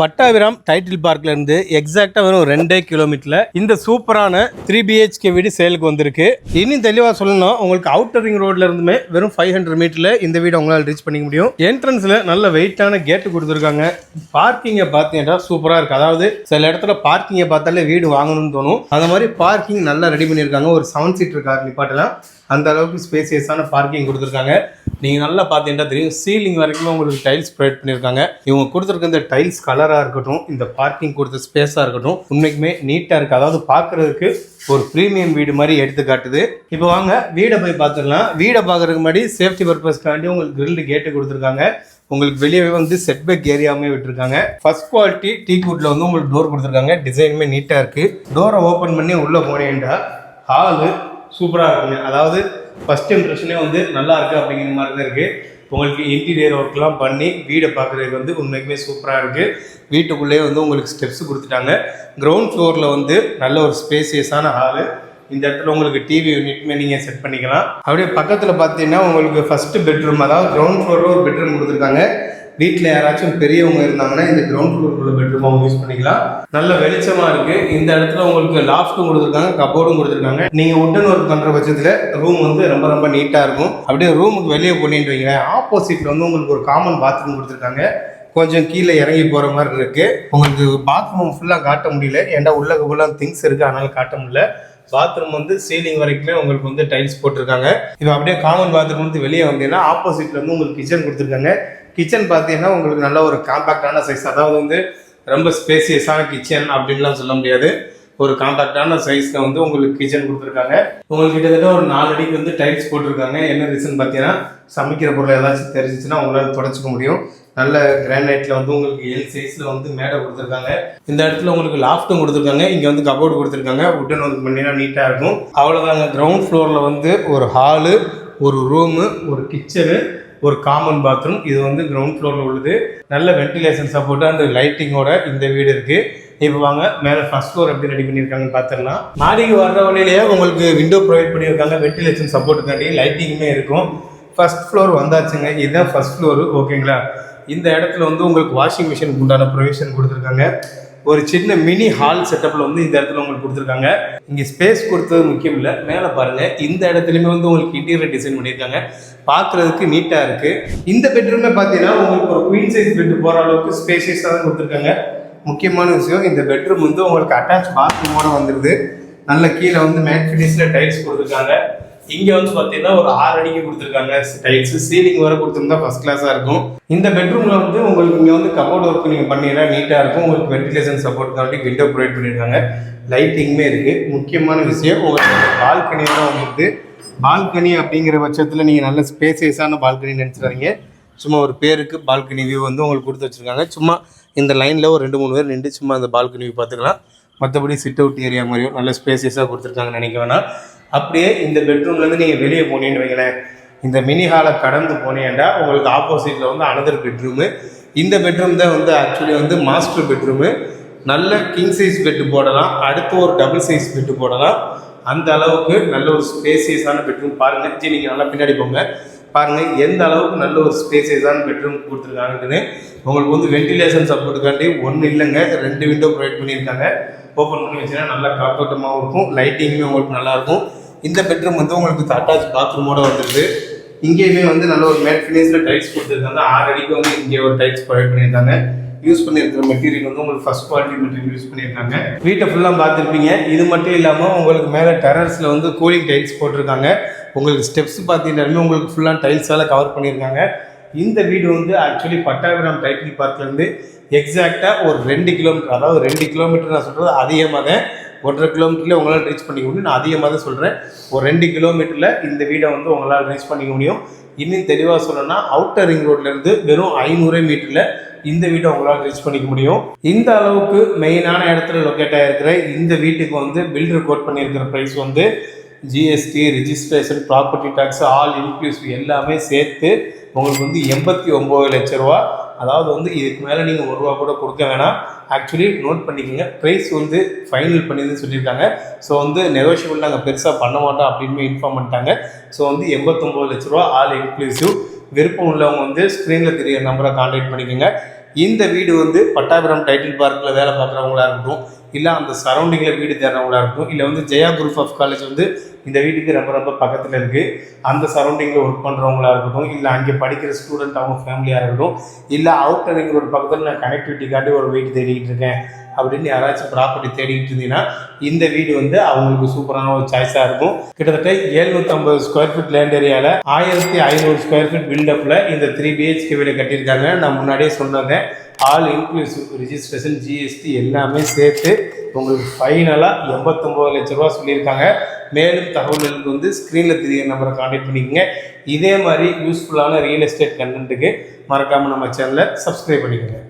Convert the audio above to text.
Pattabiram title பார்க்ல இருந்து எக்ஸாக்டா வெறும் 2 கிலோமீட்டர்ல இந்த சூப்பரான 3 BHK வீடு சேலுக்கு வந்திருக்கு. இன்னும் தெளிவா சொல்லணும், உங்களுக்கு அவுட்டர் ரிங் ரோட்ல இருந்துமே வெறும் 500 மீட்டர்ல இந்த வீடு உங்களால் ரீச் பண்ணிக்க முடியும். என்ட்ரன்ஸ்ல நல்ல வெயிட்டான கேட்டு கொடுத்துருக்காங்க. பார்க்கிங்கை பார்த்தீங்கன்னா சூப்பரா இருக்கு. அதாவது சில இடத்துல பார்க்கிங்கை பார்த்தாலே வீடு வாங்கணும்னு தோணும். அந்த மாதிரி பார்க்கிங் நல்லா ரெடி பண்ணியிருக்காங்க. ஒரு 7 சீட்டர் கார் நிப்பாட்டலாம், அந்த அளவுக்கு ஸ்பேசியஸான பார்க்கிங் கொடுத்துருக்காங்க. நீங்கள் நல்லா பார்த்தீங்கன்னா தெரியும், சீலிங் வரைக்கும் உங்களுக்கு டைல்ஸ் ப்ரொவைட் பண்ணியிருக்காங்க. இவங்க கொடுத்துருக்க இந்த டைல்ஸ் கலராக இருக்கட்டும், இந்த பார்க்கிங் கொடுத்த ஸ்பேஸாக இருக்கட்டும், உண்மைக்குமே நீட்டாக இருக்குது. அதாவது பார்க்குறதுக்கு ஒரு ப்ரீமியம் வீடு மாதிரி எடுத்து காட்டுது. இப்போ வாங்க வீடை போய் பார்த்துடலாம். வீடை பார்க்குறதுக்கு முன்னாடி சேஃப்டி பர்பஸ்க்காண்டி உங்களுக்கு கிரில்டு கேட்டு கொடுத்துருக்காங்க. உங்களுக்கு வெளியே வந்து செட்பேக் ஏரியாவுமே விட்டுருக்காங்க. ஃபர்ஸ்ட் குவாலிட்டி டீக்வுட்ல வந்து உங்களுக்கு டோர் கொடுத்துருக்காங்க. டிசைனுமே நீட்டாக இருக்குது. டோரை ஓப்பன் பண்ணி உள்ளே போனேன்டா ஹாலு சூப்பராக இருக்குங்க. அதாவது ஃபர்ஸ்ட் இம்ப்ரெஷனே வந்து நல்லா இருக்குது அப்படிங்கிற மாதிரி தான் இருக்குது. உங்களுக்கு இன்டீரியர் ஒர்க்லாம் பண்ணி வீடை பார்க்குறதுக்கு வந்து உண்மைக்குமே சூப்பராக இருக்குது. வீட்டுக்குள்ளேயே வந்து உங்களுக்கு ஸ்டெப்ஸ் கொடுத்துட்டாங்க. கிரவுண்ட் ஃப்ளோரில் வந்து நல்ல ஒரு ஸ்பேசியஸான ஹாலு. இந்த இடத்துல உங்களுக்கு டிவி யூனிட்மே நீங்கள் செட் பண்ணிக்கலாம். அப்படியே பக்கத்தில் பார்த்தீங்கன்னா உங்களுக்கு ஃபஸ்ட்டு பெட்ரூம், அதாவது கிரவுண்ட் ஃப்ளோரில் ஒரு பெட்ரூம் கொடுத்துருக்காங்க. வீட்டில் யாராச்சும் பெரியவங்க இருந்தாங்கன்னா இந்த கிரவுண்ட் ஃப்ளோருக்குள்ள பெட்ரூம் அவங்க யூஸ் பண்ணிக்கலாம். நல்ல வெளிச்சமாக இருக்குது. இந்த இடத்துல உங்களுக்கு லாஃப்ட்டும் கொடுத்துருக்காங்க, கபோர்டும் கொடுத்துருக்காங்க. நீங்கள் உட்டன் ஒர்க் பண்ணுற பட்சத்தில் ரூம் வந்து ரொம்ப ரொம்ப நீட்டாக இருக்கும். அப்படியே ரூமுக்கு வெளியே போனிட்டு வைங்களேன், ஆப்போசிட்டில் வந்து உங்களுக்கு ஒரு காமன் பாத்ரூம் கொடுத்துருக்காங்க. கொஞ்சம் கீழே இறங்கி போகிற மாதிரி இருக்குது. உங்களுக்கு பாத்ரூம் ஃபுல்லாக காட்ட முடியல, ஏன்டா உள்ள ஃபுல்லாக திங்ஸ் இருக்குது, அதனால காட்ட முடியல. பாத்ரூம் வந்து சீலிங் வரைக்குமே உங்களுக்கு வந்து டைல்ஸ் போட்டிருக்காங்க. இப்போ அப்படியே காமன் பாத்ரூம் வந்து வெளியே வந்தீங்கன்னா ஆப்போசிட்ல வந்து உங்களுக்கு கிச்சன் கொடுத்துருக்காங்க. கிச்சன் பார்த்தீங்கன்னா உங்களுக்கு நல்ல ஒரு காம்பேக்டான சைஸ், அதாவது வந்து ரொம்ப ஸ்பேசியஸான கிச்சன் அப்படின்லாம் சொல்ல முடியாது. ஒரு காம்பேக்டான சைஸில் வந்து உங்களுக்கு கிச்சன் கொடுத்துருக்காங்க. உங்களுக்கு கிட்டத்தட்ட ஒரு 4 அடிக்கு வந்து டைல்ஸ் போட்டிருக்காங்க. என்ன ரீசன் பார்த்தீங்கன்னா, சமைக்கிற பொருள் ஏதாச்சும் தெரிஞ்சிச்சுன்னா உங்களால் தொடச்சிக்க முடியும். நல்ல கிரானைட்டில் வந்து உங்களுக்கு எல் சைஸில் வந்து மேடை கொடுத்துருக்காங்க. இந்த இடத்துல உங்களுக்கு லாஃப்ட்டும் கொடுத்துருக்காங்க. இங்கே வந்து கபோர்டு கொடுத்துருக்காங்க. உட்டன் ஒர்க் பண்ணினா நீட்டாக இருக்கும். அவ்வளோதாங்க. கிரவுண்ட் ஃப்ளோரில் வந்து ஒரு ஹாலு, ஒரு ரூமு, ஒரு கிச்சனு, ஒரு காமன் பாத்ரூம். இது வந்து கிரவுண்ட் ஃப்ளோரில் உள்ளது. நல்ல வென்டிலேஷன் சப்போர்ட்டு அண்ட் லைட்டிங்கோட இந்த வீடு இருக்குது. இப்போ வாங்க மேலே ஃபர்ஸ்ட் ஃப்ளோர் எப்படி ரெடி பண்ணியிருக்காங்கன்னு பார்த்துடலாம். மாடிக்கு வர்ற வழியிலேயே உங்களுக்கு விண்டோ ப்ரொவைட் பண்ணியிருக்காங்க. வென்டிலேஷன் சப்போர்ட்டுக்காண்டி லைட்டிங்குமே இருக்கும். ஃபர்ஸ்ட் ஃப்ளோர் வந்தாச்சுங்க. இதுதான் ஃபர்ஸ்ட் ஃப்ளோரு, ஓகேங்களா. இந்த இடத்துல வந்து உங்களுக்கு வாஷிங் மிஷினுக்கு உண்டான ப்ரொவிஷன் கொடுத்துருக்காங்க. ஒரு சின்ன மினி ஹால் செட்டப்பில் வந்து இந்த இடத்துல உங்களுக்கு கொடுத்துருக்காங்க. இங்கே ஸ்பேஸ் கொடுத்தது முக்கியம் இல்லை, மேலே பாருங்கள், இந்த இடத்துலையுமே வந்து உங்களுக்கு இன்டீரியர் டிசைன் பண்ணியிருக்காங்க. பார்க்குறதுக்கு நீட்டாக இருக்குது. இந்த பெட்ரூமே பார்த்தீங்கன்னா உங்களுக்கு ஒரு குவீன் சைஸ் பெட் போகிற அளவுக்கு ஸ்பேஷியஸாக தான் கொடுத்துருக்காங்க. முக்கியமான விஷயம், இந்த பெட்ரூம் வந்து உங்களுக்கு அட்டாச் பாத்ரூமோட வந்துடுது. நல்ல கீழே வந்து மேட் ஃபினிஷில் டைல்ஸ் கொடுத்துருக்காங்க. இங்கே வந்து பார்த்தீங்கன்னா ஒரு 6 அடிக்கு கொடுத்துருக்காங்க டைல்ஸ். சீலிங் வர கொடுத்துருந்தா ஃபர்ஸ்ட் கிளாஸாக இருக்கும். இந்த பெட்ரூமில் வந்து உங்களுக்கு இங்கே வந்து கபோர்ட் ஒர்க் நீங்கள் பண்ணிங்கன்னா நீட்டாக இருக்கும். உங்களுக்கு வென்டிலேஷன் சப்போர்ட்காண்டி விண்டோ ப்ரொவைட் பண்ணியிருக்காங்க. லைட்டிங்குமே இருக்குது. முக்கியமான விஷயம், உங்களுக்கு பால்கனி தான் வந்துருக்கு. பால்கனி அப்படிங்கிற பட்சத்தில் நீங்கள் நல்ல ஸ்பேசியஸான பால்கனி நினச்சிடாதீங்க. சும்மா ஒரு பேருக்கு பால்கனி வியூ வந்து உங்களுக்கு கொடுத்து வச்சுருக்காங்க. சும்மா இந்த லைனில் ஒரு 2-3 பேர் நின்று சும்மா அந்த பால்கனி வியூ பார்த்துக்கலாம். மற்றபடி சிட் அவுட் ஏரியா மாதிரியும் நல்ல ஸ்பேசியஸாக கொடுத்துருக்காங்கன்னு நினைக்க வேணாம். அப்படியே இந்த பெட்ரூம்லேருந்து நீங்கள் வெளியே போனீங்கன்னு வைங்களேன், இந்த மினி ஹாலை கடந்து போனீங்கன்னா உங்களுக்கு ஆப்போசிட்டில் வந்து அனதர் பெட்ரூமு. இந்த பெட்ரூம் தான் வந்து ஆக்சுவலி வந்து மாஸ்டர் பெட்ரூமு. நல்ல கிங் சைஸ் பெட்டு போடலாம், அடுத்து ஒரு டபுள் சைஸ் பெட்டு போடலாம். அந்த அளவுக்கு நல்ல ஒரு ஸ்பேசியஸான பெட்ரூம். பாருங்கள் ஜி, நீங்கள் நல்லா பின்னாடி போங்க, பாருங்கள் எந்த அளவுக்கு நல்ல ஒரு ஸ்பேசியஸான பெட்ரூம் கொடுத்துருக்காங்கன்னு. உங்களுக்கு வந்து வென்டிலேஷன் சப்போர்ட்டுக்காண்டி ஒன்றும் இல்லைங்க, 2 விண்டோ ப்ரொவைட் பண்ணியிருக்காங்க. ஓப்பன் பண்ணி வச்சுன்னா நல்லா காத்தோட்டமாகவும் இருக்கும். லைட்டிங்குமே உங்களுக்கு நல்லாயிருக்கும். இந்த பெட்ரூம் வந்து உங்களுக்கு அட்டாச் பாத்ரூமோட வந்துடுது. இங்கேயுமே வந்து நல்ல ஒரு மேட் ஃபினிஷில் டைல்ஸ் கொடுத்துருக்காங்க. 6 அடிக்கு வந்து இங்கே ஒரு டைல்ஸ் ப்ரொவைட் பண்ணியிருக்காங்க. யூஸ் பண்ணியிருக்கிற மெட்டீரியல் வந்து உங்களுக்கு ஃபர்ஸ்ட் குவாலிட்டி மெட்டீரியல் யூஸ் பண்ணியிருக்காங்க. வீட்டை ஃபுல்லாக பார்த்துருப்பீங்க. இது மட்டும் இல்லாமல் உங்களுக்கு மேலே டெரஸில் வந்து கூலிங் டைல்ஸ் போட்டிருக்காங்க. உங்களுக்கு ஸ்டெப்ஸ் பார்த்தீங்கன்னாலுமே உங்களுக்கு ஃபுல்லாக டைல்ஸால் கவர் பண்ணியிருக்காங்க. இந்த வீடு வந்து ஆக்சுவலி பட்டாபிராம் டைட்டில் பார்க்லேருந்து எக்ஸாக்டாக ஒரு 2 கிலோமீட்டர், அதாவது 2 கிலோமீட்டர் நான் சொல்கிறது அதிகமாக, 1.5 கிலோமீட்டரில் உங்களால் ரீச் பண்ணிக்க முடியும். நான் அதிகமாக தான் சொல்கிறேன். ஒரு 2 கிலோமீட்டரில் இந்த வீடை வந்து உங்களால் ரீச் பண்ணிக்க முடியும். இன்னும் தெளிவாக சொல்லணும்னா அவுட்டர் ரிங் ரோட்லேருந்து வெறும் 500 மீட்டரில் இந்த வீட்டை உங்களால் ரீச் பண்ணிக்க முடியும். இந்த அளவுக்கு மெயினான இடத்துல லொக்கேட் ஆகிருக்கிற இந்த வீட்டுக்கு வந்து பில்டர் கோட் பண்ணியிருக்கிற ப்ரைஸ் வந்து GST, registration, property tax all inclusive எல்லாமே சேர்த்து உங்களுக்கு வந்து 89 லட்ச ரூபா. அதாவது வந்து இதுக்கு மேலே நீங்கள் 1 ரூபா கூட கொடுக்க வேணாம். ஆக்சுவலி நோட் பண்ணிக்கோங்க, ப்ரைஸ் வந்து ஃபைனல் பண்ணின்னு சொல்லியிருக்காங்க. ஸோ வந்து நெகோஷியபிள் நாங்கள் பெருசாக பண்ண மாட்டோம் அப்படின்னு இன்ஃபார்ம் பண்ணிட்டாங்க. ஸோ வந்து 89 லட்ச ரூபா ஆல் இன்க்ளூசிவ். விருப்பம் உள்ளவங்க வந்து ஸ்க்ரீனில் தெரிய நம்பரை கான்டாக்ட் பண்ணிக்கோங்க. இந்த வீடு வந்து பட்டாபிராம் டைட்டில் பார்க்கில் வேலை பார்க்குறவங்களா இருக்கட்டும், இல்லை அந்த சரௌண்டிங்கில் வீடு தேடுறவங்களா இருக்கட்டும், இல்லை வந்து ஜெயா குரூப் ஆஃப் காலேஜ் வந்து இந்த வீட்டுக்கு ரொம்ப ரொம்ப பக்கத்தில் இருக்குது, அந்த சரௌண்டிங்கில் ஒர்க் பண்ணுறவங்களா இருக்கட்டும், இல்லை அங்கே படிக்கிற ஸ்டூடெண்ட் அவங்க ஃபேமிலியாக இருக்கட்டும், இல்லை அவுட்டர் ரிங் ரோடு பக்கத்தில் நான் கனெக்டிவிட்டிக்காண்டி ஒரு வீடு தேடிக்கிட்டு இருக்கேன் அப்படின்னு யாராச்சும் ப்ராப்பர்ட்டி தேடிக்கிட்டு இருந்தீங்கன்னா இந்த வீடு வந்து அவங்களுக்கு சூப்பரான ஒரு சாய்ஸாக இருக்கும். கிட்டத்தட்ட 750 ஸ்கொயர் ஃபீட் லேண்ட் ஏரியாவில் 1500 ஸ்கொயர் ஃபீட் பில்டப்பில் இந்த 3 BHK வீடு கட்டியிருக்காங்க. நான் முன்னாடியே சொன்னேன், ஆல் இன்க்ளூசிவ் ரிஜிஸ்ட்ரேஷன் ஜிஎஸ்டி எல்லாமே சேர்த்து உங்களுக்கு ஃபைனலாக 89 லட்ச ரூபா சொல்லியிருக்காங்க. மேலும் தகவல்களுக்கு வந்து ஸ்க்ரீனில் தெரிய நம்பரை கான்டாக்ட் பண்ணிக்கோங்க. இதே மாதிரி யூஸ்ஃபுல்லான ரியல் எஸ்டேட் கண்டென்ட்டுக்கு மறக்காமல் நம்ம சேனலை சப்ஸ்கிரைப் பண்ணிக்கோங்க.